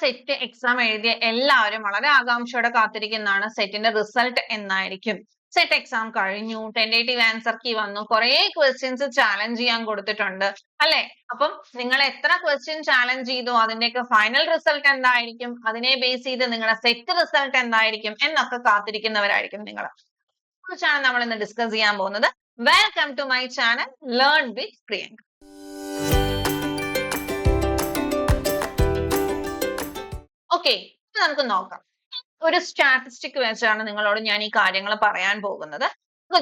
Set exam എഴുതിയ എല്ലാവരും വളരെ ആകാംക്ഷയോടെ കാത്തിരിക്കുന്നതാണ് സെറ്റിന്റെ റിസൾട്ട് എന്നായിരിക്കും. സെറ്റ് എക്സാം കഴിഞ്ഞു, ടെന്റേറ്റീവ് ആൻസർ കീ വന്നു, കുറെ ക്വസ്റ്റ്യൻസ് ചാലഞ്ച് ചെയ്യാൻ കൊടുത്തിട്ടുണ്ട് അല്ലെ? അപ്പം നിങ്ങൾ എത്ര ക്വസ്റ്റ്യൻ ചാലഞ്ച് ചെയ്തു, അതിന്റെയൊക്കെ ഫൈനൽ റിസൾട്ട് എന്തായിരിക്കും, അതിനെ ബേസ് ചെയ്ത് നിങ്ങളുടെ സെറ്റ് റിസൾട്ട് എന്തായിരിക്കും എന്നൊക്കെ കാത്തിരിക്കുന്നവരായിരിക്കും നിങ്ങൾ. കുറിച്ചാണ് നമ്മൾ ഇന്ന് ഡിസ്കസ് ചെയ്യാൻ പോകുന്നത്. Welcome to my channel learn with Priyanka. Okay, നമുക്ക് നോക്കാം. ഒരു സ്റ്റാറ്റിസ്റ്റിക് വെച്ചാണ് നിങ്ങളോട് ഞാൻ ഈ കാര്യങ്ങൾ പറയാൻ പോകുന്നത്.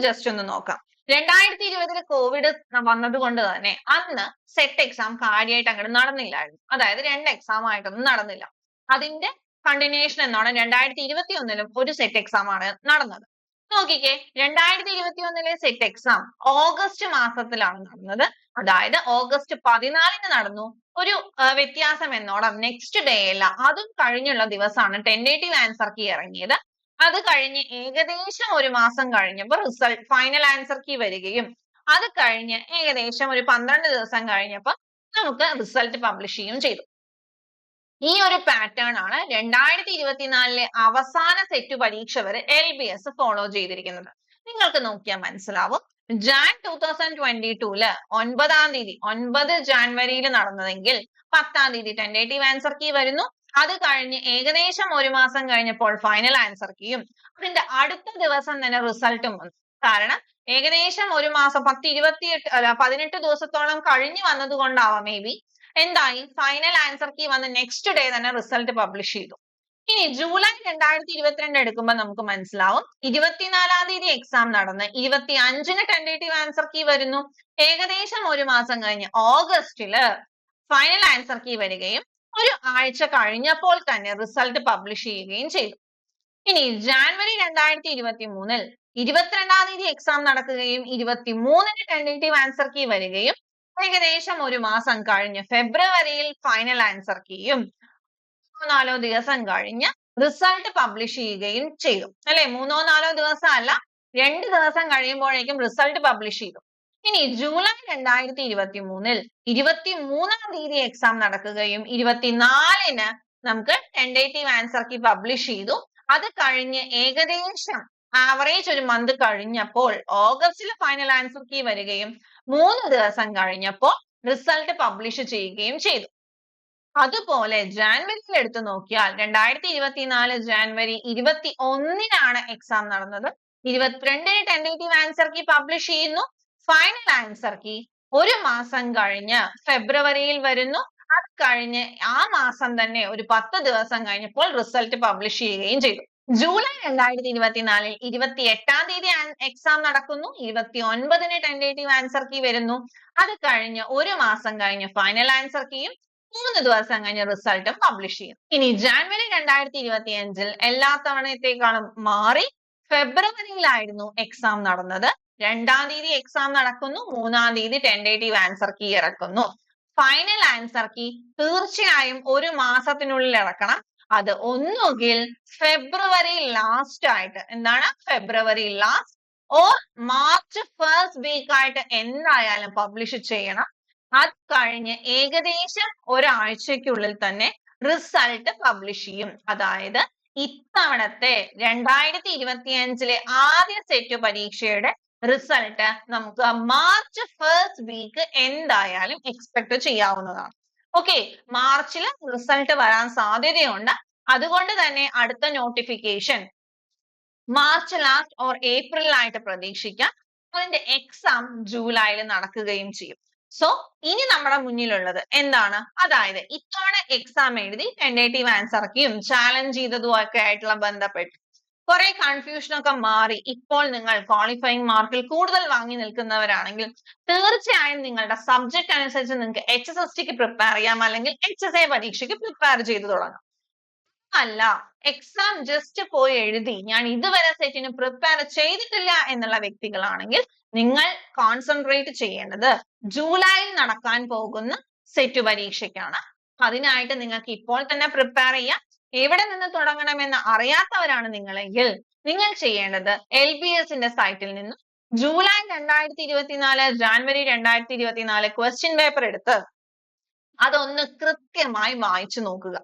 ജസ്റ്റ് ഒന്ന് നോക്കാം. 2020 കോവിഡ് വന്നത് കൊണ്ട് തന്നെ അന്ന് സെറ്റ് എക്സാം കാര്യമായിട്ട് അങ്ങോട്ട് നടന്നില്ലായിരുന്നു. അതായത് 2 എക്സാം ആയിട്ടൊന്നും നടന്നില്ല. അതിന്റെ കണ്ടിന്യൂഷൻ എന്നാണ് 2021 ഒരു സെറ്റ് എക്സാം ആണ് നടന്നത്. നോക്കിക്കേ, 2021 സെറ്റ് എക്സാം ഓഗസ്റ്റ് മാസത്തിലാണ് നടന്നത്. അതായത് ഓഗസ്റ്റ് 14 നടന്നു. ഒരു വ്യത്യാസം എന്നോണം നെക്സ്റ്റ് ഡേ അല്ല, അതും കഴിഞ്ഞുള്ള ദിവസമാണ് ടെന്റേറ്റീവ് ആൻസർ കീ ഇറങ്ങിയത്. അത് കഴിഞ്ഞ് ഏകദേശം ഒരു മാസം കഴിഞ്ഞപ്പോൾ റിസൾട്ട് ഫൈനൽ ആൻസർ കീ വരികയും അത് കഴിഞ്ഞ് ഏകദേശം ഒരു 12 ദിവസം കഴിഞ്ഞപ്പോൾ നമുക്ക് റിസൾട്ട് പബ്ലിഷ് ചെയ്യുകയും ചെയ്തു. ഈ ഒരു പാറ്റേൺ ആണ് 2024 അവസാന സെറ്റ് പരീക്ഷ വരെ LBS ഫോളോ ചെയ്തിരിക്കുന്നത്. നിങ്ങൾക്ക് നോക്കിയാൽ മനസ്സിലാവും. ജാൻ 2022 9 ജാനുവരിയിൽ നടന്നതെങ്കിൽ 10 തീയതി ടെന്റേറ്റീവ് ആൻസർ കീ വരുന്നു. അത് കഴിഞ്ഞ് ഏകദേശം ഒരു മാസം കഴിഞ്ഞപ്പോൾ ഫൈനൽ ആൻസർ കീയും അതിന്റെ അടുത്ത ദിവസം തന്നെ റിസൾട്ടും വന്നു. കാരണം ഏകദേശം ഒരു മാസം 18 ദിവസത്തോളം കഴിഞ്ഞു വന്നത് കൊണ്ടാവാം മേ ബി എന്തായി, ഫൈനൽ ആൻസർ കീ വന്ന് നെക്സ്റ്റ് ഡേ തന്നെ റിസൾട്ട് പബ്ലിഷ് ചെയ്തു. ഇനി ജൂലൈ 2022 എടുക്കുമ്പോൾ നമുക്ക് മനസ്സിലാവും. 24 തീയതി എക്സാം നടന്ന് 25 ടെന്റേറ്റീവ് ആൻസർ കീ വരുന്നു. ഏകദേശം ഒരു മാസം കഴിഞ്ഞ് ഓഗസ്റ്റില് ഫൈനൽ ആൻസർ കീ വരികയും ഒരു ആഴ്ച കഴിഞ്ഞപ്പോൾ തന്നെ റിസൾട്ട് പബ്ലിഷ് ചെയ്യുകയും ചെയ്തു. ഇനി ജാനുവരി 2023 22 തീയതി എക്സാം നടക്കുകയും 23 ടെന്റേറ്റീവ് ആൻസർ കീ വരികയും ഏകദേശം ഒരു മാസം കഴിഞ്ഞ് ഫെബ്രുവരിയിൽ ഫൈനൽ ആൻസർ കീയും 3-4 ദിവസം കഴിഞ്ഞ് റിസൾട്ട് പബ്ലിഷ് ചെയ്യുകയും ചെയ്തു അല്ലെ. 3-4 ദിവസം അല്ല, 2 ദിവസം കഴിയുമ്പോഴേക്കും റിസൾട്ട് പബ്ലിഷ് ചെയ്തു. ഇനി ജൂലൈ 2023 23 തീയതി എക്സാം നടക്കുകയും 24 നമുക്ക് ടെന്റേറ്റീവ് ആൻസർ കീ പബ്ലിഷ് ചെയ്തു. അത് കഴിഞ്ഞ് ഏകദേശം ആവറേജ് ഒരു മന്ത് കഴിഞ്ഞപ്പോൾ ഓഗസ്റ്റിൽ ഫൈനൽ ആൻസർ കീ വരികയും 3 ദിവസം കഴിഞ്ഞപ്പോൾ റിസൾട്ട് പബ്ലിഷ് ചെയ്യുകയും ചെയ്തു. അതുപോലെ ജാനുവരിയിൽ എടുത്തു നോക്കിയാൽ 2024 ജാനുവരി 21 എക്സാം നടന്നത്. 22 ടെന്റേറ്റീവ് ആൻസർ കീ പബ്ലിഷ് ചെയ്യുന്നു. ഫൈനൽ ആൻസർ കീ ഒരു മാസം കഴിഞ്ഞ് ഫെബ്രുവരിയിൽ വരുന്നു. അത് കഴിഞ്ഞ് ആ മാസം തന്നെ ഒരു 10 ദിവസം കഴിഞ്ഞപ്പോൾ റിസൾട്ട് പബ്ലിഷ് ചെയ്യുകയും ചെയ്തു. ജൂലൈ 2024 28 തീയതി എക്സാം നടക്കുന്നു. 29 ടെന്റേറ്റീവ് ആൻസർ കീ വരുന്നു. അത് കഴിഞ്ഞ് ഒരു മാസം കഴിഞ്ഞ് ഫൈനൽ ആൻസർ കീയും 3 ദിവസം കഴിഞ്ഞ് റിസൾട്ടും പബ്ലിഷ് ചെയ്യും. ഇനി ജാനുവരി 2025 എല്ലാ തവണത്തേക്കാളും മാറി ഫെബ്രുവരിയിലായിരുന്നു എക്സാം നടന്നത്. 2 തീയതി എക്സാം നടക്കുന്നു. 3 തീയതി ടെന്റേറ്റീവ് ആൻസർ കീ ഇറക്കുന്നു. ഫൈനൽ ആൻസർ കീ തീർച്ചയായും ഒരു മാസത്തിനുള്ളിൽ ഇറക്കണം. അത് ഒന്നുകിൽ ഫെബ്രുവരി ലാസ്റ്റ് ആയിട്ട്, എന്താണ് February last or March first week ആയിട്ട് എന്തായാലും പബ്ലിഷ് ചെയ്യണം. അത് കഴിഞ്ഞ് ഏകദേശം ഒരാഴ്ചക്കുള്ളിൽ തന്നെ റിസൾട്ട് പബ്ലിഷ് ചെയ്യും. അതായത് ഇത്തവണത്തെ 2025 ആദ്യ സെറ്റ് പരീക്ഷയുടെ റിസൾട്ട് നമുക്ക് മാർച്ച് ഫസ്റ്റ് വീക്ക് എന്തായാലും എക്സ്പെക്ട് ചെയ്യാവുന്നതാണ്. ഓക്കെ, മാർച്ചിൽ റിസൾട്ട് വരാൻ സാധ്യതയുണ്ട്. അതുകൊണ്ട് തന്നെ അടുത്ത നോട്ടിഫിക്കേഷൻ മാർച്ച് ലാസ്റ്റ് ഓർ ഏപ്രിലായിട്ട് പ്രതീക്ഷിക്കാം. അതിന്റെ എക്സാം ജൂലൈയിൽ നടക്കുകയും ചെയ്യും. സോ ഇനി നമ്മുടെ മുന്നിലുള്ളത് എന്താണ്, അതായത് ഇത്തവണ എക്സാം എഴുതി ടെന്റേറ്റീവ് ആൻസർ കീയും ചാലഞ്ച് ചെയ്തതും ഒക്കെ ആയിട്ടുള്ള ബന്ധപ്പെട്ട് കുറെ കൺഫ്യൂഷൻ ഒക്കെ മാറി ഇപ്പോൾ നിങ്ങൾ ക്വാളിഫയിങ് മാർക്കിൽ കൂടുതൽ വാങ്ങി നിൽക്കുന്നവരാണെങ്കിൽ തീർച്ചയായും നിങ്ങളുടെ സബ്ജക്ട് അനുസരിച്ച് നിങ്ങൾക്ക് HSST പ്രിപ്പയർ ചെയ്യാം, അല്ലെങ്കിൽ HSA പരീക്ഷയ്ക്ക് പ്രിപ്പയർ ചെയ്തു തുടങ്ങാം. അല്ല, എക്സാം ജസ്റ്റ് പോയി എഴുതി ഞാൻ ഇതുവരെ സെറ്റിന് പ്രിപ്പയർ ചെയ്തിട്ടില്ല എന്നുള്ള വ്യക്തികളാണെങ്കിൽ നിങ്ങൾ കോൺസെൻട്രേറ്റ് ചെയ്യേണ്ടത് ജൂലൈയിൽ നടക്കാൻ പോകുന്ന സെറ്റ് പരീക്ഷയ്ക്കാണ്. അതിനായിട്ട് നിങ്ങൾക്ക് ഇപ്പോൾ തന്നെ പ്രിപ്പയർ ചെയ്യാം. എവിടെ നിന്ന് തുടങ്ങണമെന്ന് അറിയാത്തവരാണ് നിങ്ങളെങ്കിൽ നിങ്ങൾ ചെയ്യേണ്ടത് LBSന്റെ സൈറ്റിൽ നിന്ന് ജൂലൈ 2024 ജാനുവരി 2024 ക്വസ്റ്റ്യൻ പേപ്പർ എടുത്ത് അതൊന്ന് കൃത്യമായി വായിച്ചു നോക്കുക.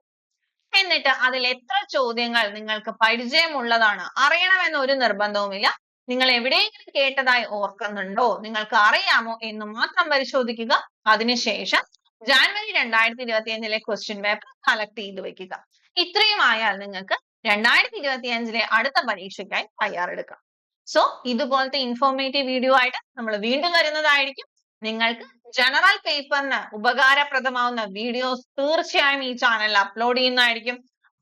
എന്നിട്ട് അതിൽ എത്ര ചോദ്യങ്ങൾ നിങ്ങൾക്ക് പരിചയമുള്ളതാണ് അറിയണമെന്ന് ഒരു നിർബന്ധവുമില്ല. നിങ്ങൾ എവിടെയെങ്കിലും കേട്ടതായി ഓർക്കുന്നുണ്ടോ, നിങ്ങൾക്ക് അറിയാമോ എന്ന് മാത്രം പരിശോധിക്കുക. അതിനുശേഷം ജാനുവരി 2025 ക്വസ്റ്റ്യൻ പേപ്പർ കളക്ട് ചെയ്ത് വെക്കുക. ഇത്രയും ആയാൽ നിങ്ങൾക്ക് 2025 അടുത്ത പരീക്ഷയ്ക്കായി തയ്യാറെടുക്കാം. സോ ഇതുപോലത്തെ ഇൻഫോർമേറ്റീവ് വീഡിയോ ആയിട്ട് നമ്മൾ വീണ്ടും വരുന്നതായിരിക്കും. നിങ്ങൾക്ക് ജനറൽ പേപ്പറിന് ഉപകാരപ്രദമാവുന്ന വീഡിയോസ് തീർച്ചയായും ഈ ചാനലിൽ അപ്ലോഡ് ചെയ്യുന്നതായിരിക്കും.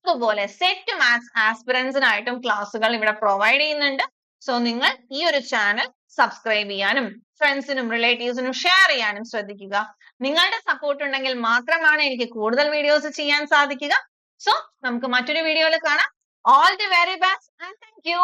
അതുപോലെ സെറ്റ് മാത്സ് ആസ്പിറൻസിനായിട്ടും ക്ലാസ്സുകൾ ഇവിടെ പ്രൊവൈഡ് ചെയ്യുന്നുണ്ട്. സോ നിങ്ങൾ ഈ ഒരു ചാനൽ സബ്സ്ക്രൈബ് ചെയ്യാനും ഫ്രണ്ട്സിനും റിലേറ്റീവ്സിനും ഷെയർ ചെയ്യാനും ശ്രദ്ധിക്കുക. നിങ്ങളുടെ സപ്പോർട്ട് ഉണ്ടെങ്കിൽ മാത്രമാണ് എനിക്ക് കൂടുതൽ വീഡിയോസ് ചെയ്യാൻ സാധിക്കുക. സോ നമുക്ക് മറ്റൊരു വീഡിയോയിൽ കാണാം. All the very best and thank you.